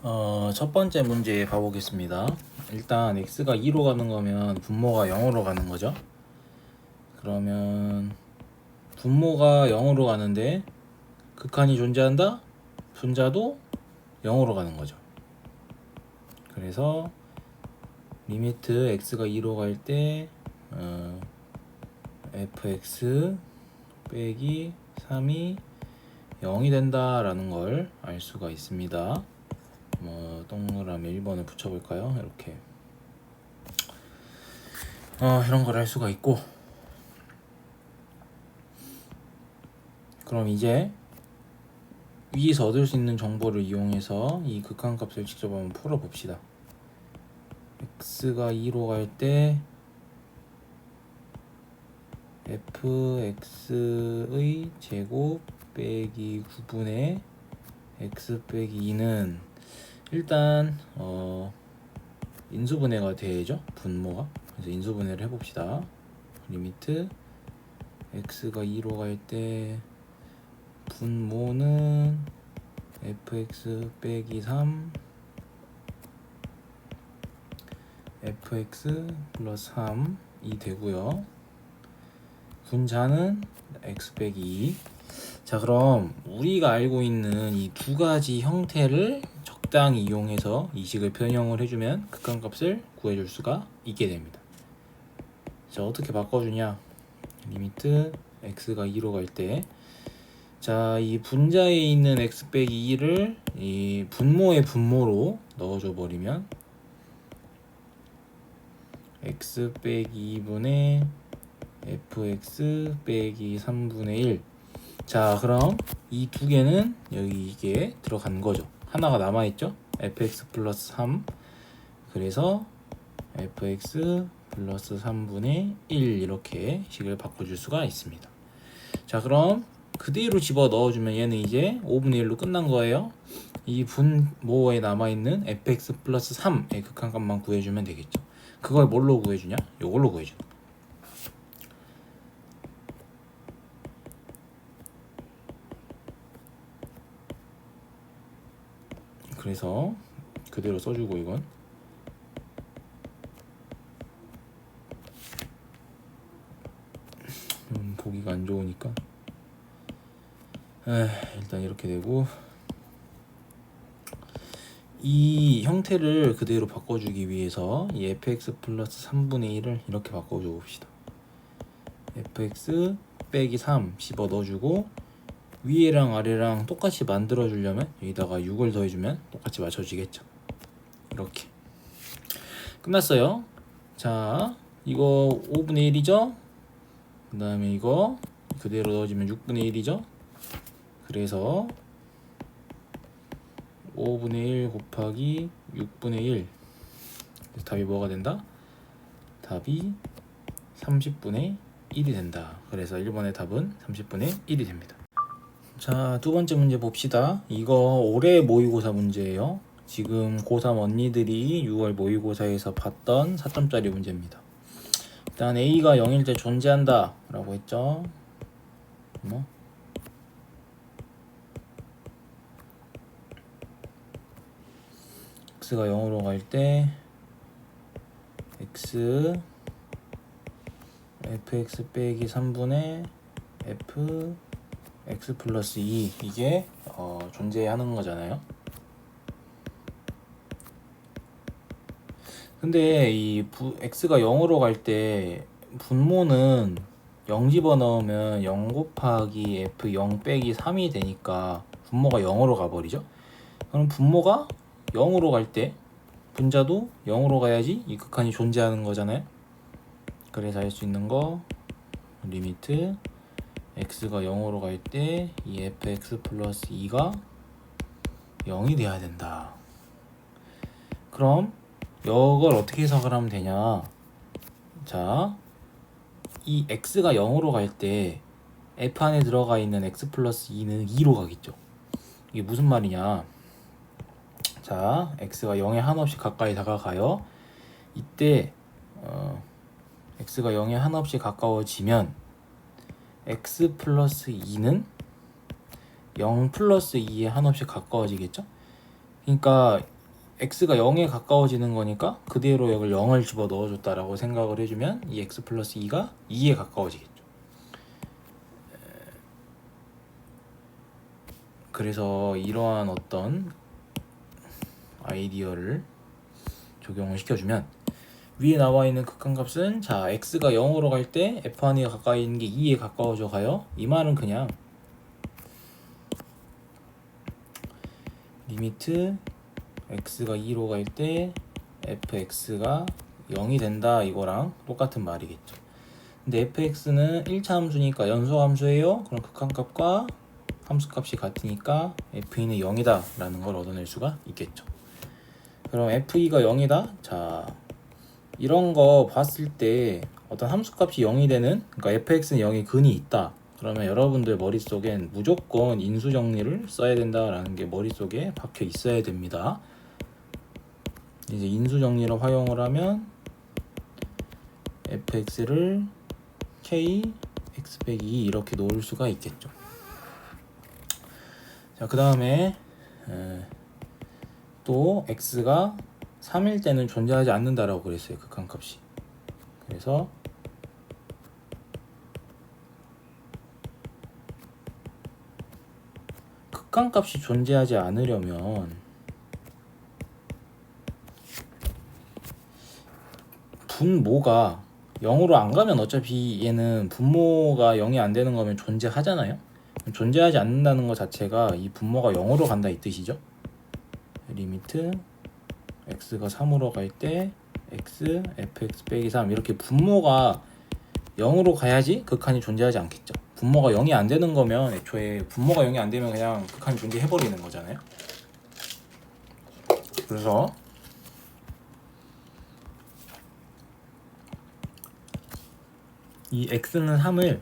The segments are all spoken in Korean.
첫 번째 문제 봐보겠습니다. 일단 x가 2로 가는 거면 분모가 0으로 가는 거죠. 그러면 분모가 0으로 가는데 극한이 존재한다? 분자도 0으로 가는 거죠. 그래서 리미트 x가 2로 갈 때 fx 빼기 3이 0이 된다라는 걸 알 수가 있습니다. 동그라미 1번을 붙여볼까요? 이렇게 이런 걸 할 수가 있고, 그럼 이제 위에서 얻을 수 있는 정보를 이용해서 이 극한값을 직접 한번 풀어봅시다. x가 2로 갈 때 fx의 제곱 빼기 9분의 x 빼기 2는 일단 인수분해가 되죠, 분모가. 그래서 인수분해를 해봅시다. 리미트 x가 2로 갈 때 분모는 fx 빼기 3 fx 플러스 3이 되고요. 분자는 x 빼기 2. 자, 그럼 우리가 알고 있는 이 두 가지 형태를 적당히 이용해서 이 식을 변형을 해주면 극한값을 구해줄 수가 있게 됩니다. 자, 어떻게 바꿔주냐? 리미트 x가 2로 갈 때, 자, 이 분자에 있는 x 빼기 2를 이 분모의 분모로 넣어줘 버리면 x 빼기 2분의 fx 빼기 3분의 1. 자, 그럼 이 두 개는 여기 이게 들어간 거죠. 하나가 남아있죠? fx 플러스 3. 그래서 fx 플러스 3분의 1 이렇게 식을 바꿔줄 수가 있습니다. 자, 그럼 그대로 집어 넣어주면 얘는 이제 5분의 1로 끝난 거예요. 이 분모에 남아있는 fx 플러스 3의 극한값만 구해주면 되겠죠. 그걸 뭘로 구해주냐? 이걸로 구해줘. 그래서 그대로 써주고, 이건 보기가 안 좋으니까 일단 이렇게 되고, 이 형태를 그대로 바꿔주기 위해서 이 fx 플러스 3분의 1을 이렇게 바꿔줘 봅시다. fx 빼기 3 집어 넣어주고, 위에랑 아래랑 똑같이 만들어 주려면 여기다가 6을 더해주면 똑같이 맞춰지겠죠. 이렇게 끝났어요. 자, 이거 5분의 1이죠. 그 다음에 이거 그대로 넣어주면 6분의 1이죠. 그래서 5분의 1 곱하기 6분의 1. 답이 뭐가 된다? 답이 30분의 1이 된다. 그래서 1번의 답은 30분의 1이 됩니다. 자, 두 번째 문제 봅시다. 이거 올해 모의고사 문제예요. 지금 고3 언니들이 6월 모의고사에서 봤던 4점짜리 문제입니다. 일단 A가 0일 때 존재한다 라고 했죠. x가 0으로 갈 때 fx 빼기 3분의 x 플러스 2 이게 존재하는 거잖아요. 근데 이 x가 0으로 갈 때 분모는 0 집어넣으면 0 곱하기 f 0 빼기 3이 되니까 분모가 0으로 가버리죠. 그럼 분모가 0으로 갈 때 분자도 0으로 가야지 이 극한이 존재하는 거잖아요. 그래서 할 수 있는 거 리미트 x가 0으로 갈 때 이 fx 플러스 2가 0이 돼야 된다. 그럼 이걸 어떻게 해석을 하면 되냐? 자, 이 x가 0으로 갈 때 f 안에 들어가 있는 x 플러스 2는 2로 가겠죠. 이게 무슨 말이냐? 자, x가 0에 한없이 가까이 다가가요. 이때 x가 0에 한없이 가까워지면 x 플러스 2는 0 플러스 2에 한없이 가까워지겠죠? 그러니까 x가 0에 가까워지는 거니까 그대로 여기 0을 집어 넣어줬다라고 생각을 해주면 이 x 플러스 2가 2에 가까워지겠죠. 그래서 이러한 어떤 아이디어를 적용을 시켜주면 위에 나와 있는 극한값은 자 x가 0으로 갈 때 f1이 가까이 있는 게 2에 가까워져 가요. 이 말은 그냥 리미트 x가 2로 갈 때 fx가 0이 된다 이거랑 똑같은 말이겠죠. 근데 fx는 1차 함수니까 연속 함수예요. 그럼 극한값과 함수값이 같으니까 f2는 0이다 라는 걸 얻어낼 수가 있겠죠. 그럼 f2가 0이다. 자 이런 거 봤을 때 어떤 함수값이 0이 되는, 그러니까 fx는 0이 근이 있다. 그러면 여러분들 머릿속엔 무조건 인수정리를 써야 된다라는 게 머릿속에 박혀 있어야 됩니다. 이제 인수정리를 활용을 하면 fx를 k x 빼기 2 이렇게 놓을 수가 있겠죠. 자, 그 다음에 또 x가 3일 때는 존재하지 않는다라고 그랬어요. 극한값이. 그래서 극한값이 존재하지 않으려면 분모가 0으로 안 가면 어차피 얘는 분모가 0이 안 되는 거면 존재하잖아요. 존재하지 않는다는 것 자체가 이 분모가 0으로 간다 이 뜻이죠. 리미트 x가 3으로 갈 때 x fx 빼기 3 이렇게 분모가 0으로 가야지 극한이 존재하지 않겠죠. 분모가 0이 안 되는 거면 애초에 분모가 0이 안 되면 그냥 극한이 존재해버리는 거잖아요. 그래서 이 x는 3을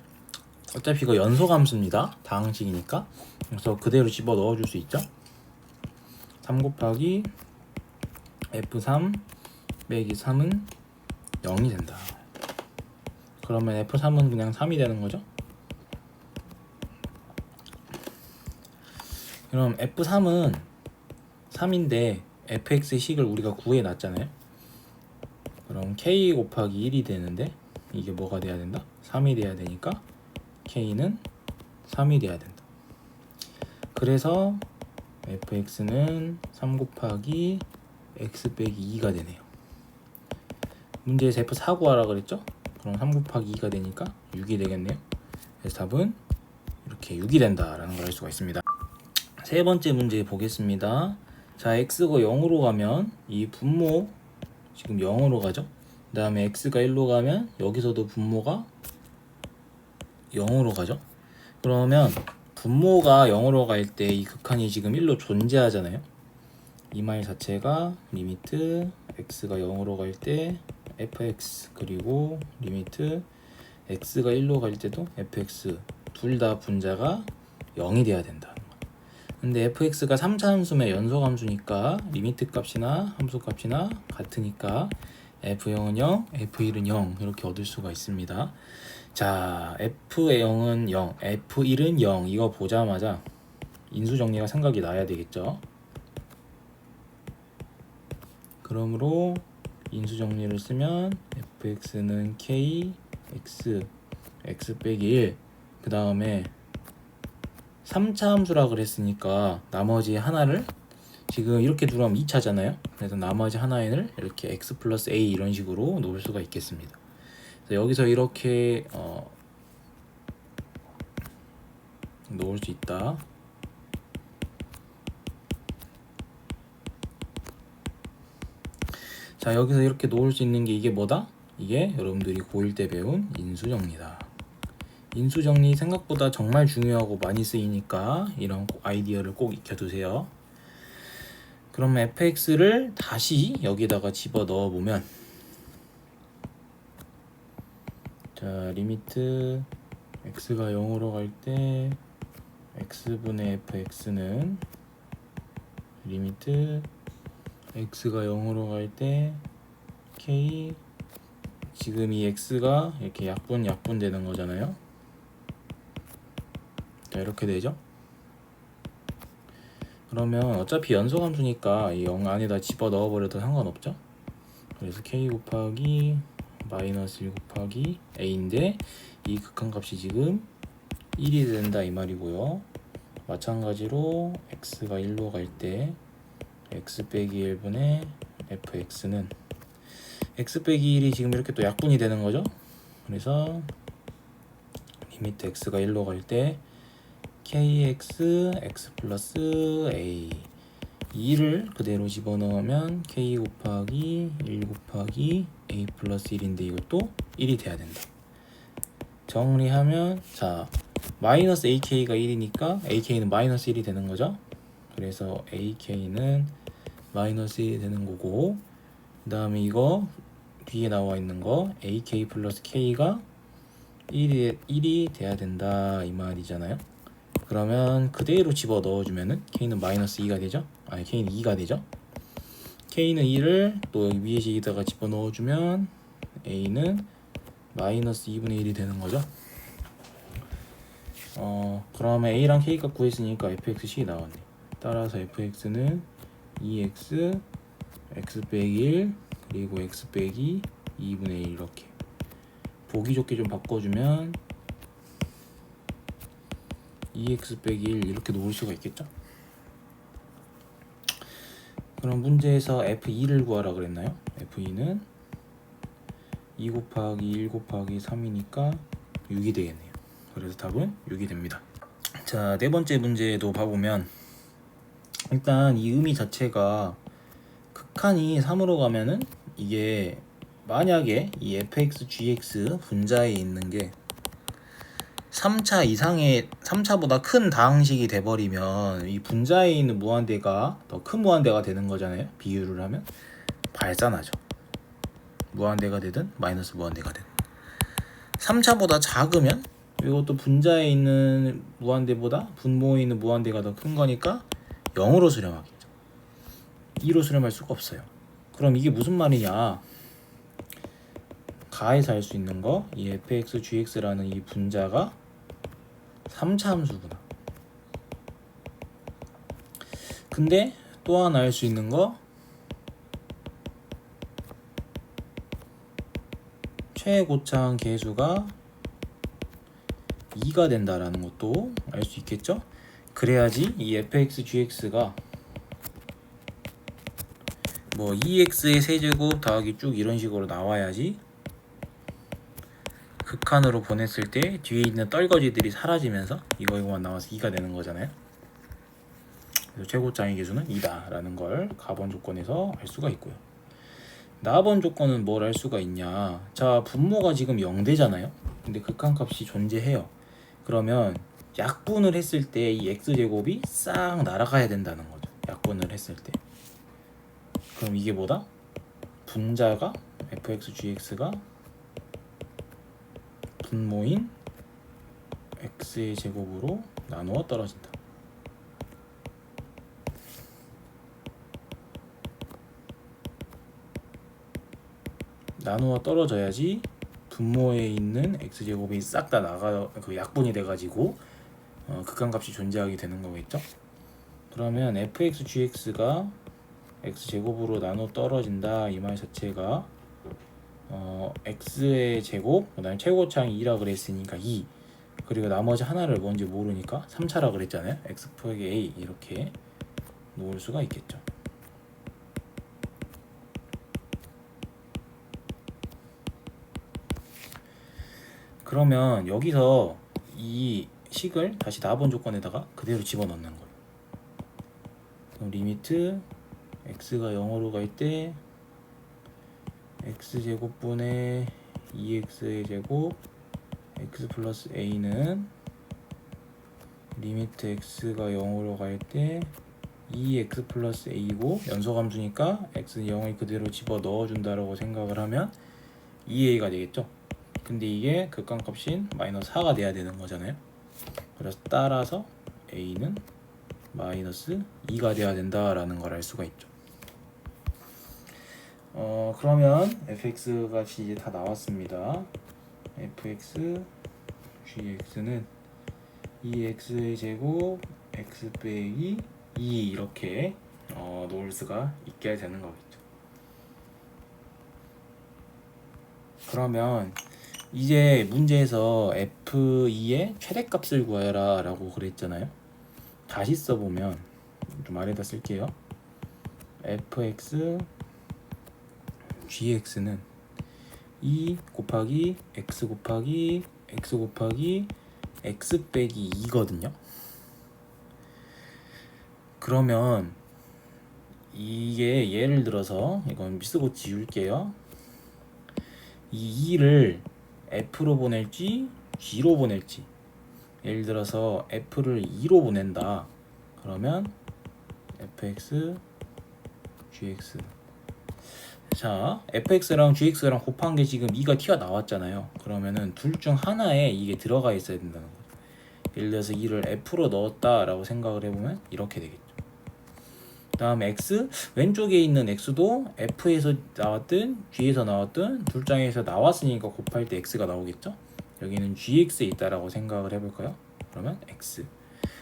어차피 이거 연소함수입니다. 다항식이니까. 그래서 그대로 집어 넣어줄 수 있죠. 3 곱하기 f3 빼기 3은 0이 된다. 그러면 f3은 그냥 3이 되는 거죠. 그럼 f3은 3인데 fx식을 우리가 구해놨잖아요. 그럼 k 곱하기 1이 되는데 이게 뭐가 돼야 된다? 3이 돼야 되니까 k는 3이 돼야 된다. 그래서 fx는 3 곱하기 x 빼기 2가 되네요. 문제에서 f4 구하라 그랬죠? 그럼 3 곱하기 2가 되니까 6이 되겠네요. 그래서 답은 이렇게 6이 된다라는 걸 알 수가 있습니다. 세 번째 문제 보겠습니다. 자, x가 0으로 가면 이 분모 지금 0으로 가죠? 그 다음에 x가 1로 가면 여기서도 분모가 0으로 가죠? 그러면 분모가 0으로 갈 때 이 극한이 지금 1로 존재하잖아요. 이 말 자체가 리미트 x가 0으로 갈 때 fx 그리고 리미트 x가 1로 갈 때도 fx 둘 다 분자가 0이 돼야 된다. 근데 fx가 3차 함수면 연속 함수니까 리미트 값이나 함수 값이나 같으니까 f0은 0, f1은 0 이렇게 얻을 수가 있습니다. 자, f0은 0, f1은 0 이거 보자마자 인수정리가 생각이 나야 되겠죠. 그러므로 인수정리를 쓰면 fx는 k, x 빼기 1 그 다음에 3차 함수라 그랬으니까 나머지 하나를 지금 이렇게 들어가면 2차잖아요. 그래서 나머지 하나를 이렇게 x 플러스 a 이런 식으로 놓을 수가 있겠습니다. 그래서 여기서 이렇게 놓을 수 있다. 자, 여기서 이렇게 놓을 수 있는 게 이게 뭐다? 이게 여러분들이 고1 때 배운 인수정리다. 인수정리 생각보다 정말 중요하고 많이 쓰이니까 이런 아이디어를 꼭 익혀두세요. 그러면 fx를 다시 여기다가 집어 넣어 보면 자, 리미트 x가 0으로 갈 때 x분의 fx는 리미트 x가 0으로 갈 때 k 지금 이 x가 이렇게 약분 되는 거잖아요. 자, 이렇게 되죠. 그러면 어차피 연소함수니까 이 0 안에다 집어 넣어버려도 상관없죠. 그래서 k 곱하기 마이너스 1 곱하기 a인데 이 극한값이 지금 1이 된다 이 말이고요. 마찬가지로 x가 1로 갈 때 x 빼기 1분의 fx는 x 빼기 1이 지금 이렇게 또 약분이 되는 거죠. 그래서 리미트 x가 1로 갈 때 kx x 플러스 a 2를 그대로 집어넣으면 k 곱하기 1 곱하기 a 플러스 1인데 이것도 1이 돼야 된다. 정리하면 자 마이너스 ak가 1이니까 ak는 마이너스 1이 되는 거죠. 그래서 ak는 마이너스 1이 되는 거고, 그 다음에 이거 뒤에 나와 있는 거 ak 플러스 k가 1이 돼야 된다 이 말이잖아요. 그러면 그대로 집어 넣어주면은 k는 마이너스 2가 되죠. 아니 k는 2가 되죠. k는 2를 또 여기 위에 식에다가 집어 넣어주면 a는 마이너스 2분의 1이 되는 거죠. 그러면 a랑 k값 구했으니까 fxc 나왔네. 따라서 fx는 2x x 빼기 1 그리고 x 빼기 2분의 1 이렇게 보기 좋게 좀 바꿔주면 2x 빼기 1 이렇게 놓을 수가 있겠죠. 그럼 문제에서 f2를 구하라 그랬나요? f2는 2 곱하기 1 곱하기 3이니까 6이 되겠네요. 그래서 답은 6이 됩니다. 자, 네 번째 문제도 봐보면 일단 이 의미 자체가 극한이 3으로 가면은 이게 만약에 이 fx, gx 분자에 있는 게 3차 이상의 3차보다 큰 다항식이 돼버리면 이 분자에 있는 무한대가 더 큰 무한대가 되는 거잖아요. 비유를 하면 발산하죠. 무한대가 되든 마이너스 무한대가 되든 3차보다 작으면 이것도 분자에 있는 무한대보다 분모에 있는 무한대가 더 큰 거니까 0으로 수렴하겠죠. 2로 수렴할 수가 없어요. 그럼 이게 무슨 말이냐, 가에서 할 수 있는 거 이 fx, gx라는 이 분자가 3차 함수구나. 근데 또 하나 알 수 있는 거 최고차항 계수가 2가 된다라는 것도 알 수 있겠죠. 그래야지 이 fx, gx가 뭐 2x의 세제곱 더하기 쭉 이런 식으로 나와야지 극한으로 보냈을 때 뒤에 있는 떨거지들이 사라지면서 이거만 나와서 2가 되는 거잖아요. 그래서 최고차항의 계수는 2다 라는 걸 가번 조건에서 알 수가 있고요. 나번 조건은 뭘 알 수가 있냐, 자 분모가 지금 0대잖아요. 근데 극한값이 존재해요. 그러면 약분을 했을 때 이 x제곱이 싹 날아가야 된다는 거죠. 약분을 했을 때. 그럼 이게 뭐다? 분자가 fx, gx가 분모인 x의 제곱으로 나누어 떨어진다. 나누어 떨어져야지 분모에 있는 x제곱이 싹 다 나가 그 약분이 돼가지고 극한값이 존재하게 되는 거겠죠. 그러면 fx, gx가 x제곱으로 나누어 떨어진다 이 말 자체가 x의 제곱 그 다음에 최고차항이 2라 그랬으니까 2 그리고 나머지 하나를 뭔지 모르니까 3차라 그랬잖아요. x 빼기 a 이렇게 놓을 수가 있겠죠. 그러면 여기서 이 식을 다시 나번 조건에다가 그대로 집어넣는 거예요. 그럼 리미트 x가 0으로 갈 때 x제곱분의 2x의 제곱 x 플러스 a는 리미트 x가 0으로 갈 때 2x 플러스 a고 연소함수니까 x는 0을 그대로 집어 넣어준다라고 생각을 하면 2a가 되겠죠. 근데 이게 극한값인 마이너스 4가 돼야 되는 거잖아요. 그래서 따라서 a는 마이너스 2가 돼야 된다라는 걸 알 수가 있죠. 그러면 fx 값이 이제 다 나왔습니다. fx, gx는 2x의 제곱 x 빼기 이렇게 놓을 수가 있게 되는 거겠죠. 그러면 이제 문제에서 f2의 최대값을 구해라 라고 그랬잖아요. 다시 써보면 좀 아래다 쓸게요. fx gx는 2 곱하기 x 곱하기 x 곱하기 x 빼기 2거든요. 그러면 이게 예를 들어서 이건 쓰고 지울게요. 이 2를 f로 보낼지 g로 보낼지, 예를 들어서 f를 2로 보낸다 그러면 fx gx, 자 fx랑 gx랑 곱한 게 지금 2가 튀어나왔잖아요. 그러면은 둘 중 하나에 이게 들어가 있어야 된다는 거죠. 예를 들어서 2를 f로 넣었다 라고 생각을 해보면 이렇게 되겠죠. 그 다음에 x, 왼쪽에 있는 x도 f에서 나왔든 g에서 나왔든 둘 중에서 나왔으니까 곱할 때 x가 나오겠죠. 여기는 gx에 있다라고 생각을 해볼까요? 그러면 x.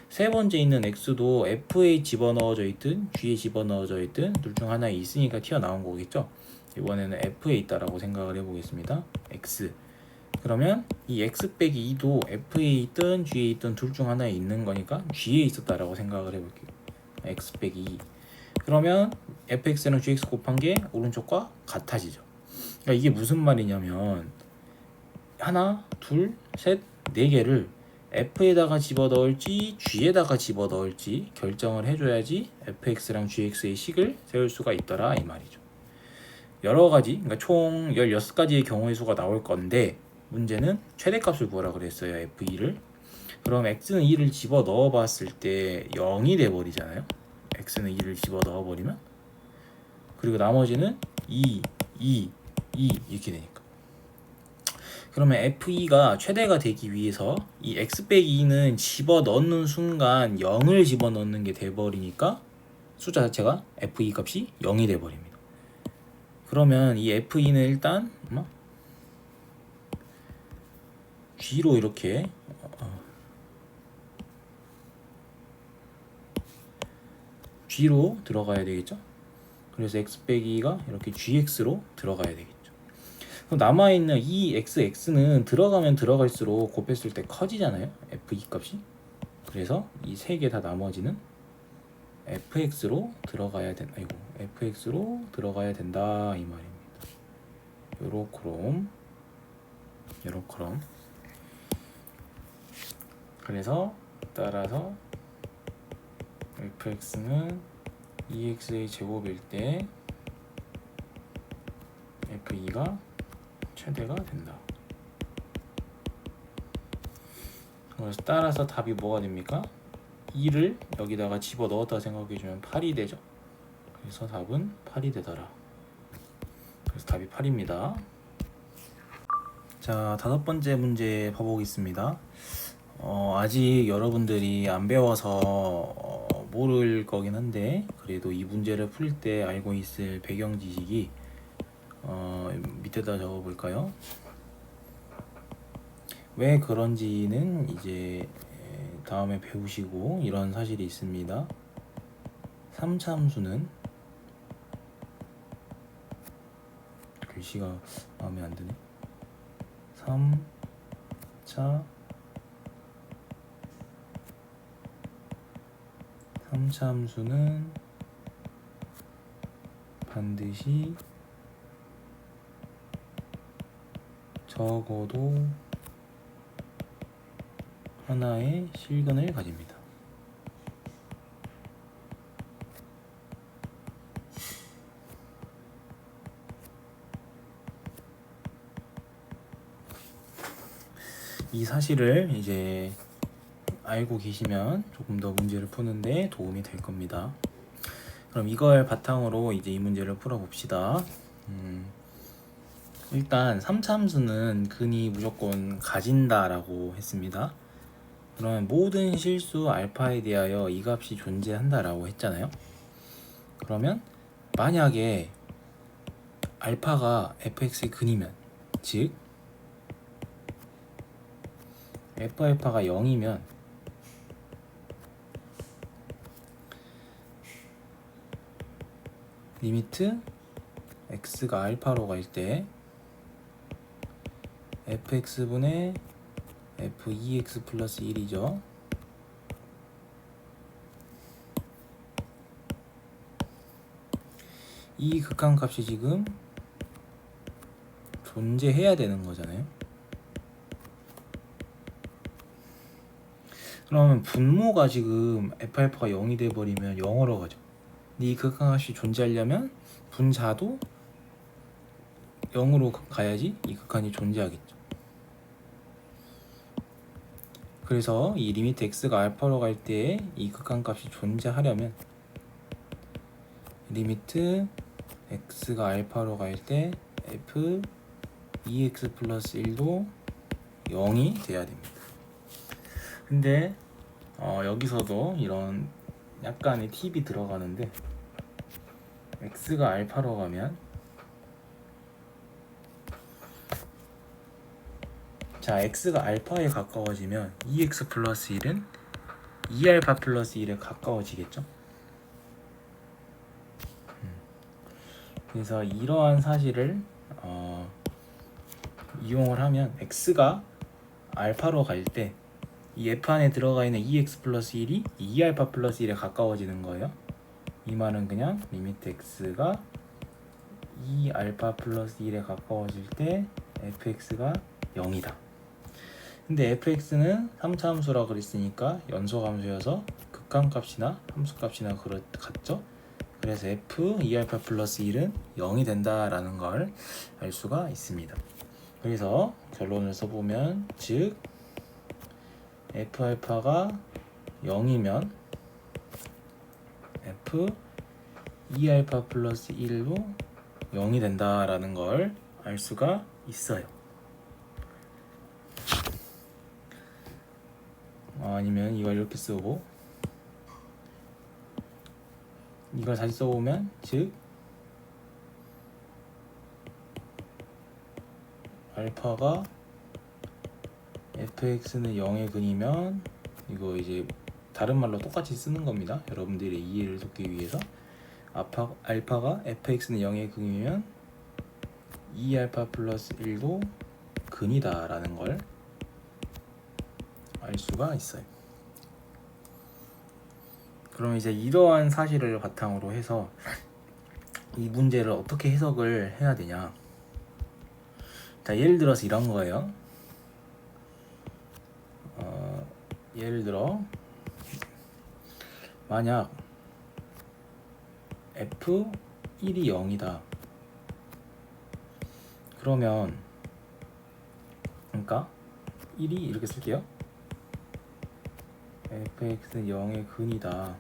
세 번째 있는 x도 f에 집어넣어져 있든 g에 집어넣어져 있든 둘 중 하나에 있으니까 튀어나온 거겠죠. 이번에는 f에 있다라고 생각을 해보겠습니다. x. 그러면 이 x 빼기 2도 f에 있든 g에 있든 둘 중 하나에 있는 거니까 g에 있었다라고 생각을 해볼게요. x 빼기 2. 그러면 fx랑 gx 곱한 게 오른쪽과 같아지죠. 그러니까 이게 무슨 말이냐면 하나, 둘, 셋, 네 개를 f에다가 집어넣을지 g에다가 집어넣을지 결정을 해줘야지 fx랑 gx의 식을 세울 수가 있더라 이 말이죠. 여러 가지, 그러니까 총 16가지의 경우의 수가 나올 건데 문제는 최대값을 구하라 그랬어요. f2를. 그럼 x는 2를 집어넣어 봤을 때 0이 돼버리잖아요. x는 2를 집어넣어 버리면, 그리고 나머지는 2, 2, 2 이렇게 되니까. 그러면 f2가 최대가 되기 위해서 이 x 빼기 2는 집어넣는 순간 0을 집어넣는 게 돼버리니까 숫자 자체가 f2 값이 0이 돼버립니다. 그러면 이 f2는 일단 g로 이렇게 g로 들어가야 되겠죠. 그래서 x 빼기가 이렇게 gx로 들어가야 되겠죠. 그럼 남아있는 이 xx는 들어가면 들어갈수록 곱했을 때 커지잖아요. f2 값이. 그래서 이 세 개 다 나머지는 fx로 들어가야 된다. fx로 들어가야 된다 이 말입니다. 요렇게롬. 그래서 따라서 fx는 2x의 제곱일 때 f2가 최대가 된다. 그래서 따라서 답이 뭐가 됩니까? 2를 여기다가 집어넣었다 생각해주면 8이 되죠. 그래서 답은 8이 되더라. 그래서 답이 8입니다. 자, 5번째 문제 봐보겠습니다. 아직 여러분들이 안 배워서 모를 거긴 한데 그래도 이 문제를 풀 때 알고 있을 배경 지식이 밑에다 적어볼까요? 왜 그런지는 이제 다음에 배우시고, 이런 사실이 있습니다. 3차 함수는, 글씨가 마음에 안 드네. 3차 함수는 반드시 적어도 하나의 실근을 가집니다. 이 사실을 이제 알고 계시면 조금 더 문제를 푸는데 도움이 될 겁니다. 그럼 이걸 바탕으로 이제 이 문제를 풀어봅시다. 일단 3차 함수는 근이 무조건 가진다라고 했습니다. 그러면 모든 실수 알파에 대하여 이 값이 존재한다라고 했잖아요. 그러면 만약에 알파가 fx의 근이면, 즉 f 알파가 0이면 리미트 x가 알파로 갈 때 fx분의 f2x 플러스 1이죠. 이 극한값이 지금 존재해야 되는 거잖아요. 그러면 분모가 지금 f알파가 0이 돼버리면 0으로 가죠. 근데 이 극한값이 존재하려면 분자도 0으로 가야지 이 극한이 존재하겠죠. 그래서 이 리미트 x가 알파로 갈 때 이 극한값이 존재하려면 리미트 x가 알파로 갈 때 f 2x 플러스 1도 0이 돼야 됩니다. 근데 여기서도 이런 약간의 팁이 들어가는데 x가 알파로 가면 자 x가 알파에 가까워지면 2x 플러스 1은 2알파 플러스 1에 가까워지겠죠. 그래서 이러한 사실을 이용을 하면 x가 알파로 갈 때 이 f 안에 들어가 있는 2x 플러스 1이 2알파 플러스 1에 가까워지는 거예요. 이 말은 그냥 리미트 x가 2알파 플러스 1에 가까워질 때 fx가 0이다. 근데 fx는 3차 함수라 그랬으니까 연소함수여서 극한값이나 함수값이나 같죠? 그래서 f 2알파 플러스 1은 0이 된다라는 걸 알 수가 있습니다. 그래서 결론을 써보면 즉 f알파가 0이면 f 2알파 플러스 1도 0이 된다라는 걸 알 수가 있어요. 아니면 이걸 이렇게 쓰고 이걸 다시 써보면 즉 알파가 fx는 0의 근이면 이거 이제 다른 말로 똑같이 쓰는 겁니다. 여러분들의 이해를 돕기 위해서 알파가 fx는 0의 근이면 2알파 플러스 1도 근이다 라는 걸 알 수가 있어요. 그럼 이제 이러한 사실을 바탕으로 해서 이 문제를 어떻게 해석을 해야 되냐. 자, 예를 들어서 이런 거예요. 예를 들어 만약 f1이 0이다. 그러면 그러니까 1이 이렇게 쓸게요. fx는 0의 근이다.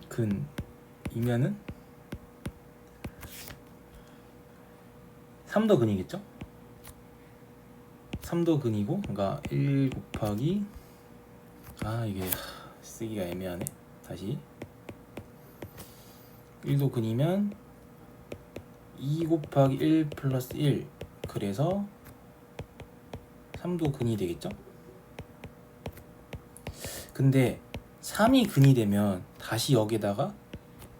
근이면은 3도 근이겠죠? 3도 근이고 그러니까 1 곱하기 이게 쓰기가 애매하네. 다시 1도 근이면 2 곱하기 1 플러스 1 그래서 3도 근이 되겠죠? 근데 3이 근이 되면 다시 여기다가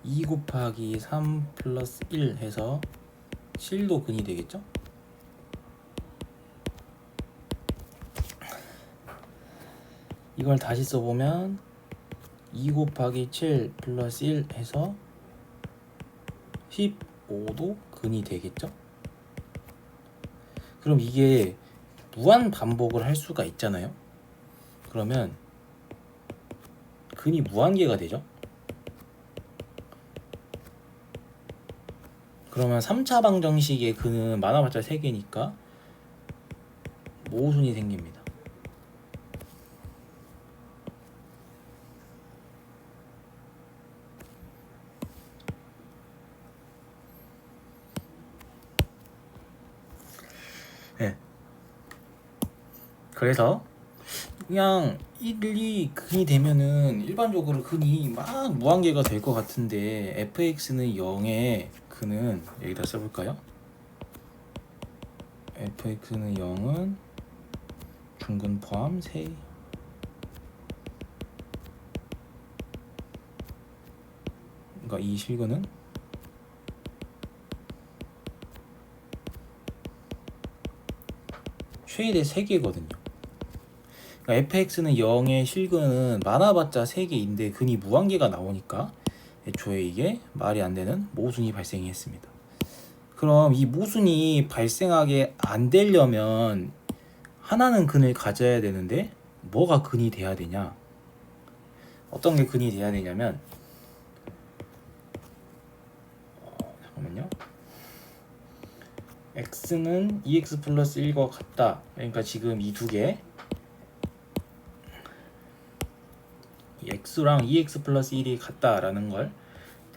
2 곱하기 3 플러스 1 해서 7도 근이 되겠죠? 이걸 다시 써보면 2 곱하기 7 플러스 1 해서 15도 근이 되겠죠? 그럼 이게 무한 반복을 할 수가 있잖아요. 그러면 근이 무한계가 되죠. 그러면 3차 방정식의 근은 많아봤자 3개니까 모순이 생깁니다. 네. 그래서 그냥 1이 근이 되면은 일반적으로 근이 막 무한계가 될 것 같은데 fx는 0의 근은 여기다 써볼까요? fx는 0은 중근 포함 3 그러니까 이 실근은 최대 3개거든요. 그러니까 fx는 0의 실근은 많아봤자 3개인데 근이 무한계가 나오니까 애초에 이게 말이 안 되는 모순이 발생이 했습니다. 그럼 이 모순이 발생하게 안 되려면 하나는 근을 가져야 되는데 뭐가 근이 돼야 되냐? 어떤 게 근이 돼야 되냐면 잠깐만요. x는 2x 플러스 1과 같다. 그러니까 지금 이 두 개 x랑 2x 플러스 1이 같다라는 걸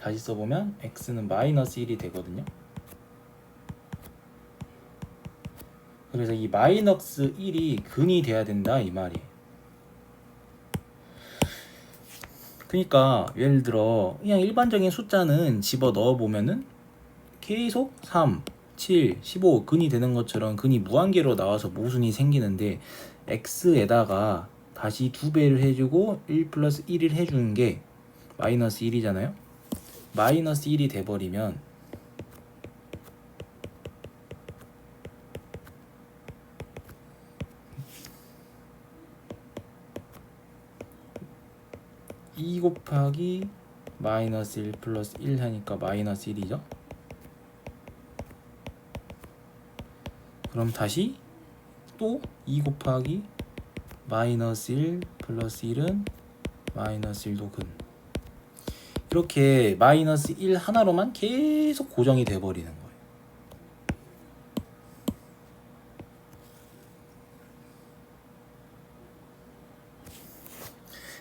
다시 써보면 x는 마이너스 1이 되거든요. 그래서 이 마이너스 1이 근이 돼야 된다 이 말이에요. 그러니까 예를 들어 그냥 일반적인 숫자는 집어 넣어 보면은 계속 3, 7, 15 근이 되는 것처럼 근이 무한계로 나와서 모순이 생기는데 x에다가 다시 2배를 해주고 1 플러스 1을 해주는 게 마이너스 1이잖아요. 마이너스 1이 돼버리면 이 곱하기 마이너스 1 플러스 1 하니까 마이너스 1이죠. 그럼 다시 또 2 곱하기 마이너스 1 플러스 1은 마이너스 1도 근. 이렇게 마이너스 1 하나로만 계속 고정이 돼버리는 거예요.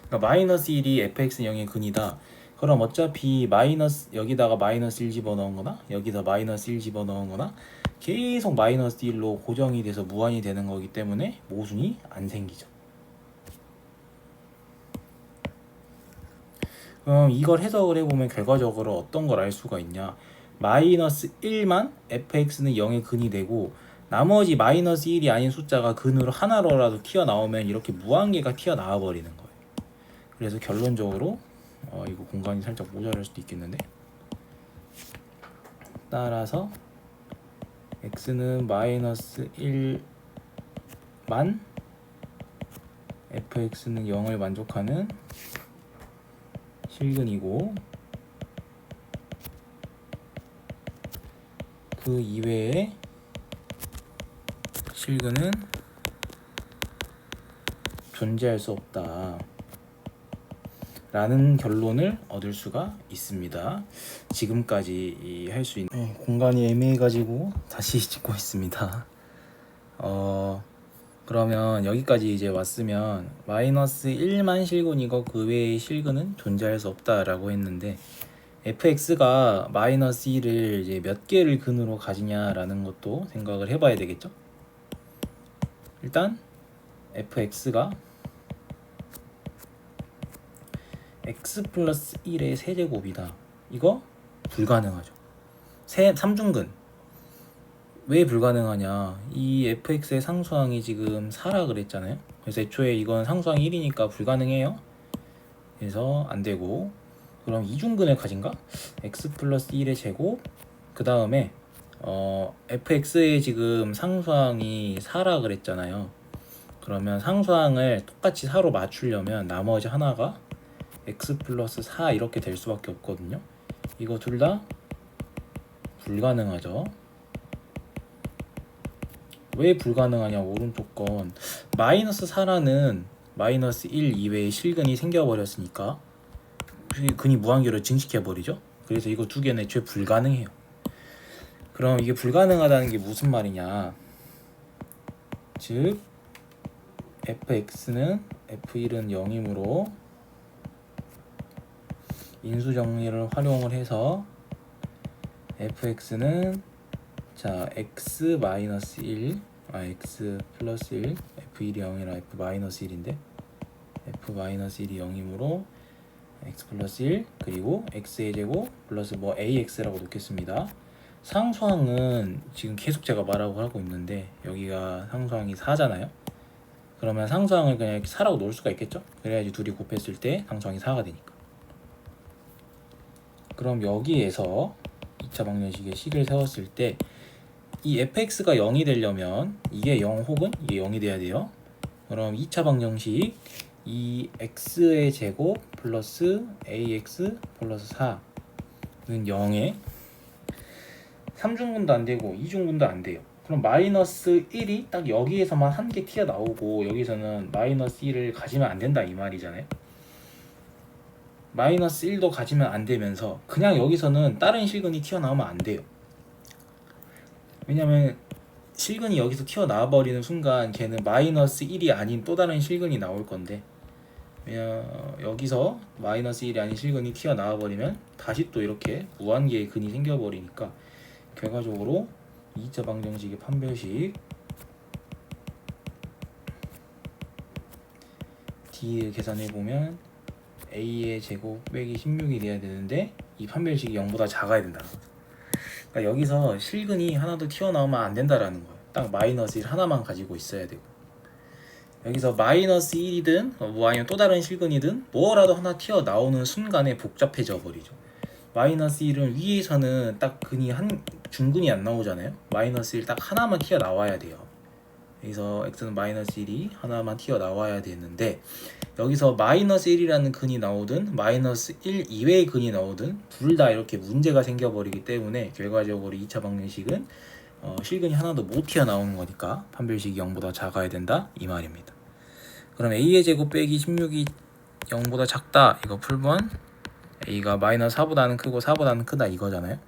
그러니까 마이너스 1이 fx는 0의 근이다. 그럼 어차피 마이너스 여기다가 마이너스 1 집어넣은 거나 여기다 마이너스 1 집어넣은 거나 계속 마이너스 1로 고정이 돼서 무한이 되는 거기 때문에 모순이 안 생기죠. 그럼 이걸 해석을 해보면 결과적으로 어떤 걸 알 수가 있냐. 마이너스 1만 fx는 0의 근이 되고 나머지 마이너스 1이 아닌 숫자가 근으로 하나로라도 튀어나오면 이렇게 무한계가 튀어나와 버리는 거예요. 그래서 결론적으로 이거 공간이 살짝 모자랄 수도 있겠는데 따라서 x는 마이너스 1만 fx는 0을 만족하는 실근이고 그 이외의 실근은 존재할 수 없다 라는 결론을 얻을 수가 있습니다. 지금까지 할 수 있는 공간이 애매해 가지고 다시 찍고 있습니다. 그러면 여기까지 이제 왔으면 마이너스 1만 실근이고 그 외의 실근은 존재할 수 없다라고 했는데 fx가 마이너스 1을 이제 몇 개를 근으로 가지냐라는 것도 생각을 해봐야 되겠죠. 일단 fx가 x 플러스 1의 세제곱이다. 이거 불가능하죠. 3중근 왜 불가능하냐. 이 fx의 상수항이 지금 4라 그랬잖아요. 그래서 애초에 이건 상수항이 1이니까 불가능해요. 그래서 안되고 그럼 2중근을 가진가? x 플러스 1의 제곱 그 다음에 fx의 지금 상수항이 4라 그랬잖아요. 그러면 상수항을 똑같이 4로 맞추려면 나머지 하나가 x 플러스 4 이렇게 될 수밖에 없거든요. 이거 둘 다 불가능하죠. 왜 불가능하냐. 오른쪽 건 마이너스 4라는 마이너스 1 이외에 실근이 생겨버렸으니까 근이 무한계로 증식해버리죠. 그래서 이거 두 개는 애초에 불가능해요. 그럼 이게 불가능하다는 게 무슨 말이냐. 즉 fx는 f1은 0이므로 인수정리를 활용을 해서 fx는 자 x 마이너스 1 x 플러스 1 f1이 0이라 f 마이너스 1인데 f 마이너스 1이 0이므로 x 플러스 1 그리고 x의 제곱 플러스 뭐 ax라고 놓겠습니다. 상수항은 지금 계속 제가 말하고 하고 있는데 여기가 상수항이 4잖아요. 그러면 상수항을 그냥 이렇게 4라고 놓을 수가 있겠죠. 그래야지 둘이 곱했을 때 상수항이 4가 되니까. 그럼 여기에서 2차 방정식의 식을 세웠을 때 이 fx가 0이 되려면 이게 0 혹은 이게 0이 돼야 돼요. 그럼 2차 방정식 이 x의 제곱 플러스 ax 플러스 4는 0에 3중분도 안 되고 2중분도 안 돼요. 그럼 마이너스 1이 딱 여기에서만 한 개 튀어나오고 여기서는 마이너스 1을 가지면 안 된다 이 말이잖아요. 마이너스 1도 가지면 안 되면서 그냥 여기서는 다른 실근이 튀어나오면 안 돼요. 왜냐면 실근이 여기서 튀어나와 버리는 순간 걔는 마이너스 1이 아닌 또 다른 실근이 나올 건데 여기서 마이너스 1이 아닌 실근이 튀어나와 버리면 다시 또 이렇게 무한개의 근이 생겨 버리니까 결과적으로 2차 방정식의 판별식 D를 계산해보면 A의 제곱 빼기 16이 돼야 되는데 이 판별식이 0보다 작아야 된다. 그러니까 여기서 실근이 하나도 튀어나오면 안 된다라는 거예요. 딱 마이너스 1 하나만 가지고 있어야 되고 여기서 마이너스 1이든 뭐 아니면 또 다른 실근이든 뭐라도 하나 튀어나오는 순간에 복잡해져 버리죠. 마이너스 1은 위에서는 딱 근이 한 중근이 안 나오잖아요. 마이너스 1 딱 하나만 튀어나와야 돼요. 여기서 x는 마이너스 1이 하나만 튀어나와야 되는데 여기서 마이너스 1이라는 근이 나오든 마이너스 1 이외의 근이 나오든 둘 다 이렇게 문제가 생겨버리기 때문에 결과적으로 2차 방정식은 실근이 하나도 못 튀어나오는 거니까 판별식이 0보다 작아야 된다 이 말입니다. 그럼 a의 제곱 빼기 16이 0보다 작다 이거 풀면 a가 마이너스 4보다는 크고 4보다는 크다 이거잖아요.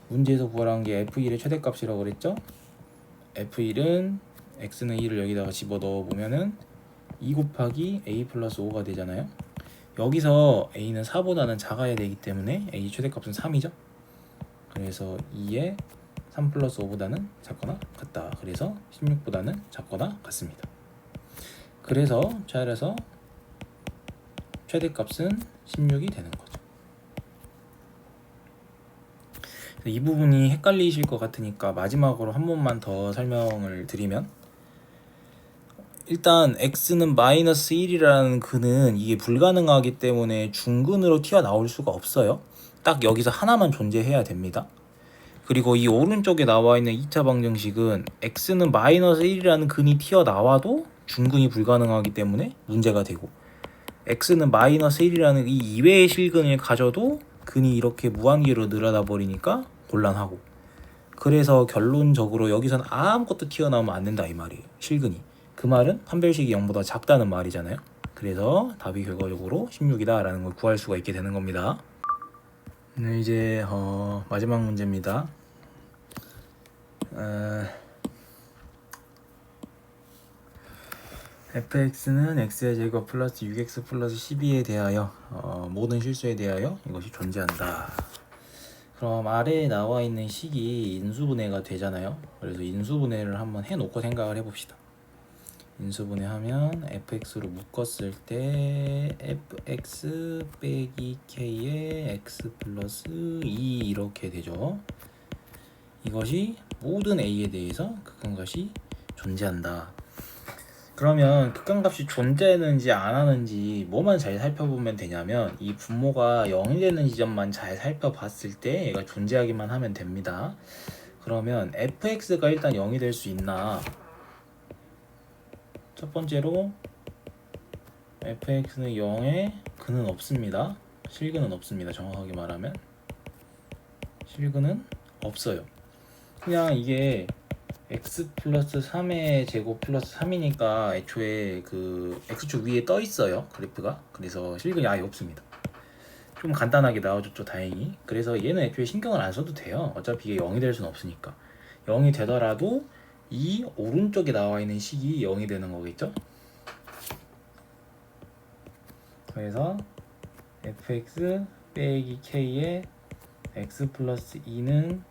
문제에서 구하라는 게 f1의 최대값이라고 그랬죠. f1은 x는 2를 여기다가 집어넣어 보면은 2 곱하기 a 플러스 5가 되잖아요. 여기서 a는 4보다는 작아야 되기 때문에 a 최대값은 3이죠. 그래서 2에 3 플러스 5보다는 작거나 같다. 그래서 16보다는 작거나 같습니다. 그래서 차일에서 최대값은 16이 되는 거죠. 이 부분이 헷갈리실 것 같으니까 마지막으로 한 번만 더 설명을 드리면 일단 x는 마이너스 1이라는 근은 이게 불가능하기 때문에 중근으로 튀어나올 수가 없어요. 딱 여기서 하나만 존재해야 됩니다. 그리고 이 오른쪽에 나와 있는 2차 방정식은 x는 마이너스 1이라는 근이 튀어나와도 중근이 불가능하기 때문에 문제가 되고 x는 마이너스 1이라는 이 이외의 실근을 가져도 근이 이렇게 무한계로 늘어나 버리니까 곤란하고 그래서 결론적으로 여기서는 아무것도 튀어나오면 안 된다 이 말이에요. 실근이. 그 말은 판별식이 0보다 작다는 말이잖아요. 그래서 답이 결과적으로 16이다 라는 걸 구할 수가 있게 되는 겁니다. 네, 이제 마지막 문제입니다. fx는 x의 제곱 플러스 6x 플러스 12에 대하여 모든 실수에 대하여 이것이 존재한다. 그럼 아래에 나와 있는 식이 인수분해가 되잖아요. 그래서 인수분해를 한번 해놓고 생각을 해봅시다. 인수분해하면 fx로 묶었을 때 fx 빼기 k의 x 플러스 2 이렇게 되죠. 이것이 모든 a에 대해서 극한값이 존재한다. 그러면 극한값이 존재하는지 안 하는지 뭐만 잘 살펴보면 되냐면 이 분모가 0이 되는 지점만 잘 살펴봤을 때 얘가 존재하기만 하면 됩니다. 그러면 fx가 일단 0이 될 수 있나? 첫 번째로 fx는 0에 근은 없습니다. 실근은 없습니다. 정확하게 말하면 실근은 없어요. 그냥 이게 x 플러스 3의 제곱 플러스 3이니까 애초에 그 x축 위에 떠 있어요 그래프가. 그래서 실근이 아예 없습니다. 좀 간단하게 나와줬죠 다행히. 그래서 얘는 애초에 신경을 안 써도 돼요. 어차피 이게 0이 될 수는 없으니까. 0이 되더라도 이 오른쪽에 나와 있는 식이 0이 되는 거겠죠. 그래서 fx 빼기 k의 x 플러스 2는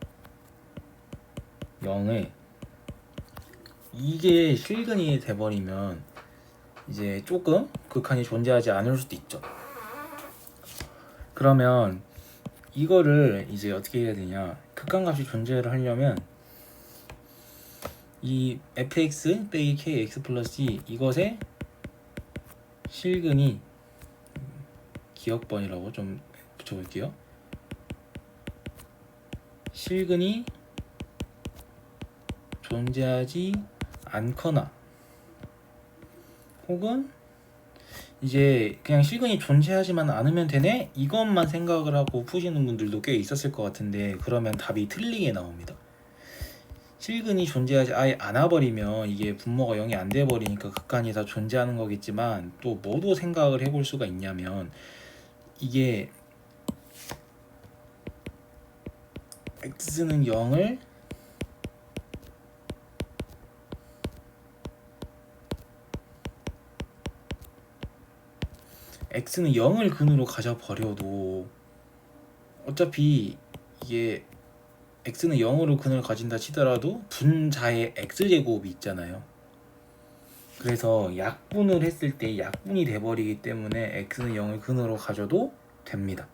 0에 이게 실근이 돼버리면 이제 조금 극한이 존재하지 않을 수도 있죠. 그러면 이거를 이제 어떻게 해야 되냐, 극한값이 존재를 하려면 이 fx 빼기 k x 플러스 2 이것의 실근이 기억번이라고 좀 붙여볼게요. 실근이 존재하지 않거나 혹은 이제 그냥 실근이 존재하지만 않으면 되네? 이것만 생각을 하고 푸시는 분들도 꽤 있었을 것 같은데 그러면 답이 틀리게 나옵니다. 실근이 존재하지 아예 않아버리면 이게 분모가 0이 안 돼버리니까 극한이 다 존재하는 거겠지만 또 뭐도 생각을 해볼 수가 있냐면 이게 x는 0을 x는 0을 근으로 가져버려도 어차피 이게 x는 0으로 근을 가진다 치더라도 분자의 x제곱이 있잖아요. 그래서 약분을 했을 때 약분이 돼버리기 때문에 x는 0을 근으로 가져도 됩니다.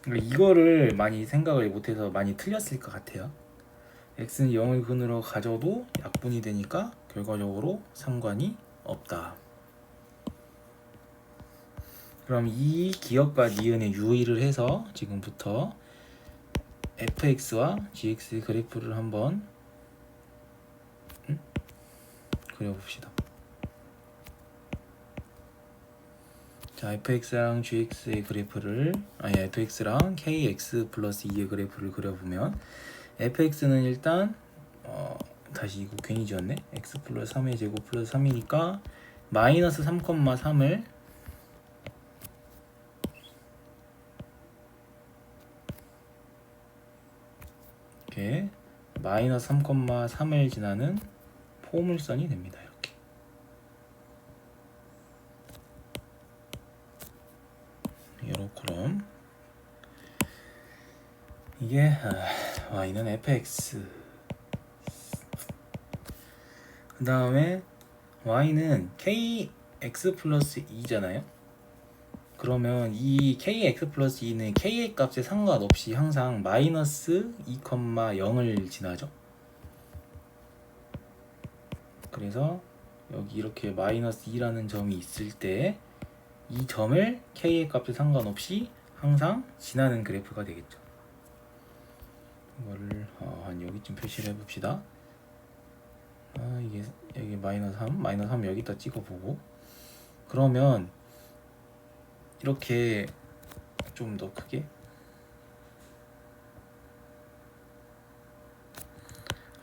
그러니까 이거를 많이 생각을 못해서 많이 틀렸을 것 같아요. x는 0을 근으로 가져도 약분이 되니까 결과적으로 상관이 없다. 그럼 이 기억과 니은의 유의를 해서 지금부터 fx와 gx의 그래프를 한번 그려봅시다. 자, fx랑 gx의 그래프를 fx랑 kx 플러스 2의 그래프를 그려보면 fx는 일단 다시 이거 괜히 지었네. x 플러스 3의 제곱 플러스 3이니까 마이너스 3,3을 이렇게 마이너스 3,3을 지나는 포물선이 됩니다. 요렇게 이게 y는 fx 그 다음에 y는 kx 플러스 2잖아요. 그러면 이 kx 플러스 2는 k의 값에 상관없이 항상 마이너스 2,0을 지나죠. 그래서 여기 이렇게 마이너스 2라는 점이 있을 때 이 점을 k의 값에 상관없이 항상 지나는 그래프가 되겠죠. 이거를 한 여기쯤 표시를 해봅시다. 이게 여기 마이너스 3 여기다 찍어보고 그러면 이렇게 좀 더 크게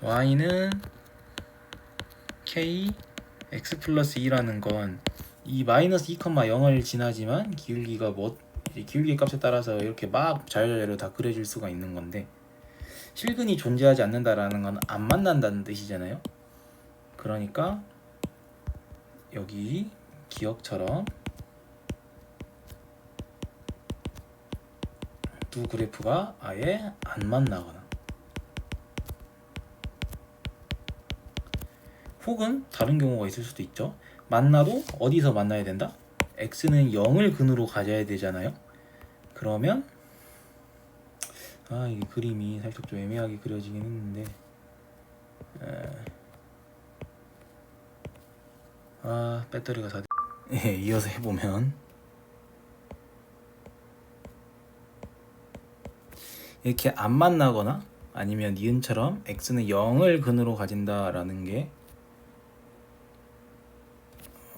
y는 k x 플러스 2라는 건 이 마이너스 2,0을 지나지만 기울기가 기울기 값에 따라서 이렇게 막 자유자재로 다 그려질 수가 있는 건데 실근이 존재하지 않는다라는 건 안 만난다는 뜻이잖아요. 그러니까 여기 기억처럼 두 그래프가 아예 안 만나거나 혹은 다른 경우가 있을 수도 있죠. 만나도 어디서 만나야 된다? x는 0을 근으로 가져야 되잖아요. 그러면 이게 그림이 살짝 좀 애매하게 그려지긴 했는데 배터리가 다 이어서 해보면 이렇게 안 만나거나 아니면 니은처럼 x는 0을 근으로 가진다라는 게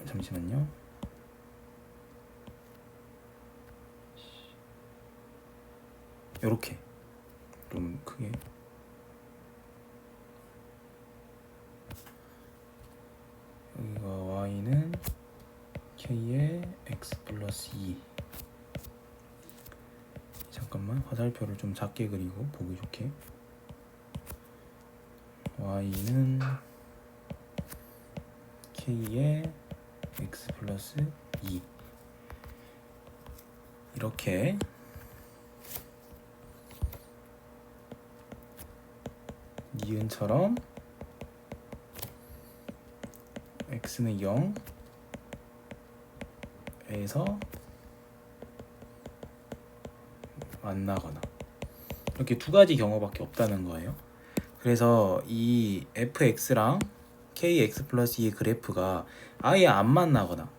잠시만요. 요렇게 좀 크게 여기가 y는 k의 x 플러스 2 잠깐만 화살표를 좀 작게 그리고 보기 좋게 y는 k의 x 플러스 2 이렇게 니은처럼 x는 0에서 만나거나 이렇게 두 가지 경우밖에 없다는 거예요. 그래서 이 fx랑 kx 플러스 2의 그래프가 아예 안 만나거나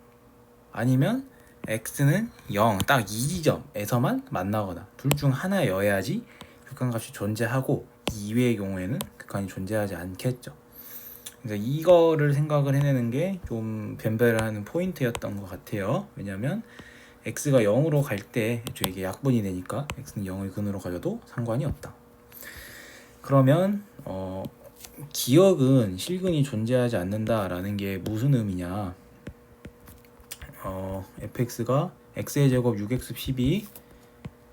아니면 x는 0, 딱 이 지점에서만 만나거나 둘 중 하나여야지 극한값이 존재하고 이외의 경우에는 극한이 존재하지 않겠죠. 그래서 이거를 생각을 해내는 게 좀 변별을 하는 포인트였던 것 같아요. 왜냐면 x가 0으로 갈 때 애초에 이게 약분이 되니까 x는 0을 근으로 가져도 상관이 없다. 그러면 기억은 실근이 존재하지 않는다라는 게 무슨 의미냐? fx가 x의 제곱 6x 12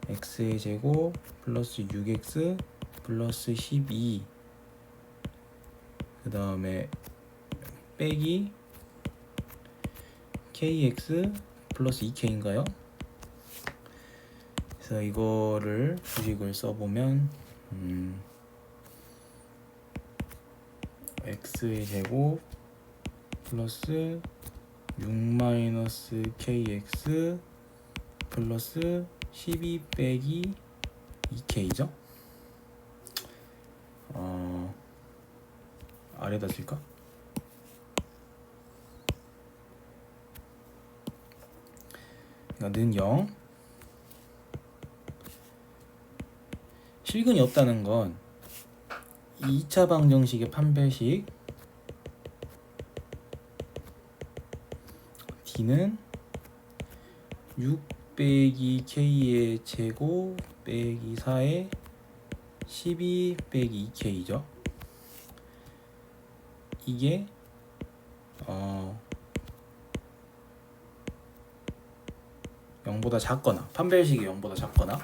x의 제곱 플러스 6x 플러스 12 그 다음에 빼기 kx 플러스 2k인가요? 그래서 이거를 주식을 써보면 x의 제곱 플러스 6 kx 플러스 12 빼기 2k죠? 아래다 쓸까? 그러니까 는 0 실근이 없다는 건 2차 방정식의 판별식 d는 6 빼기 k의 제곱 빼기 4의 12 빼기 2k죠. 이게 0보다 작거나 판별식이 0보다 작거나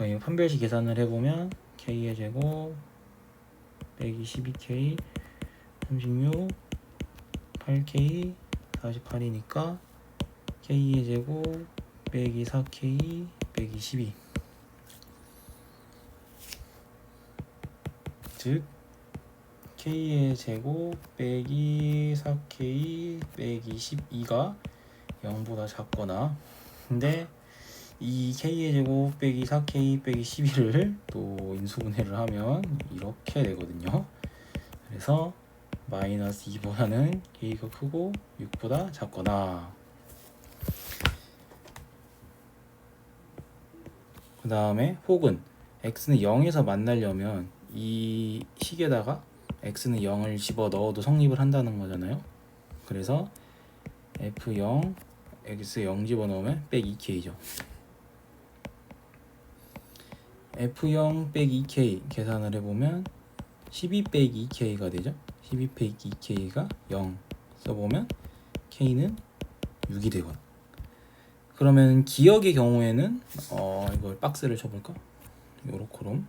이 판별식 계산을 해보면 k의 제곱 빼기 12k 36 8k 48이니까 k의 제곱 빼기 4k 빼기 12 즉 k의 제곱 빼기 4k 빼기 12가 0보다 작거나 근데 이 k의 제곱 빼기 4k 빼기 12를 또 인수분해를 하면 이렇게 되거든요. 그래서 마이너스 2보다는 k가 크고 6보다 작거나 그 다음에 혹은 x는 0에서 만나려면 이 식에다가 x는 0을 집어넣어도 성립을 한다는 거잖아요. 그래서 f0 x 0 집어넣으면 빼기 2k죠. f0 빼기 2k 계산을 해보면 12 빼기 2k가 되죠. 12 빼기 2k가 0 써보면 k는 6이 되거나 그러면 기억의 경우에는 이걸 박스를 쳐볼까? 요렇게롬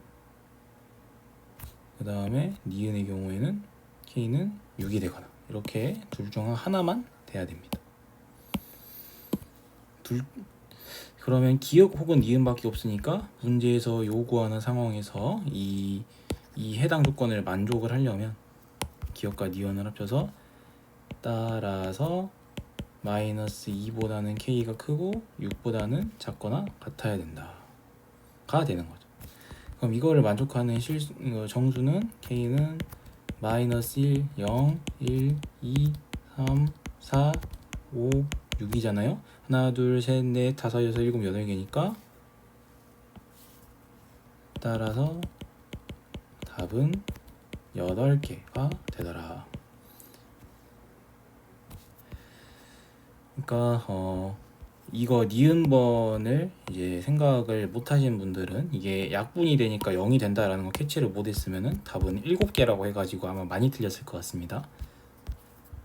그 다음에 니은의 경우에는 k는 6이 되거나 이렇게 둘 중 하나만 돼야 됩니다. 그러면 기억 혹은 니은밖에 없으니까 문제에서 요구하는 상황에서 이 해당 조건을 만족을 하려면 기억과 니은을 합쳐서 따라서 마이너스 2보다는 k가 크고 6보다는 작거나 같아야 된다가 되는 거죠. 그럼 이거를 만족하는 정수는 k는 마이너스 1, 0, 1, 2, 3, 4, 5, 6이잖아요. 하나, 둘, 셋, 넷, 다섯, 여섯, 일곱, 여덟 개니까 따라서 답은 8개가 되더라. 그러니까 이거 니은번을 이제 생각을 못 하신 분들은 이게 약분이 되니까 0이 된다라는 거 캐치를 못 했으면은 답은 7개라고 해가지고 아마 많이 틀렸을 것 같습니다.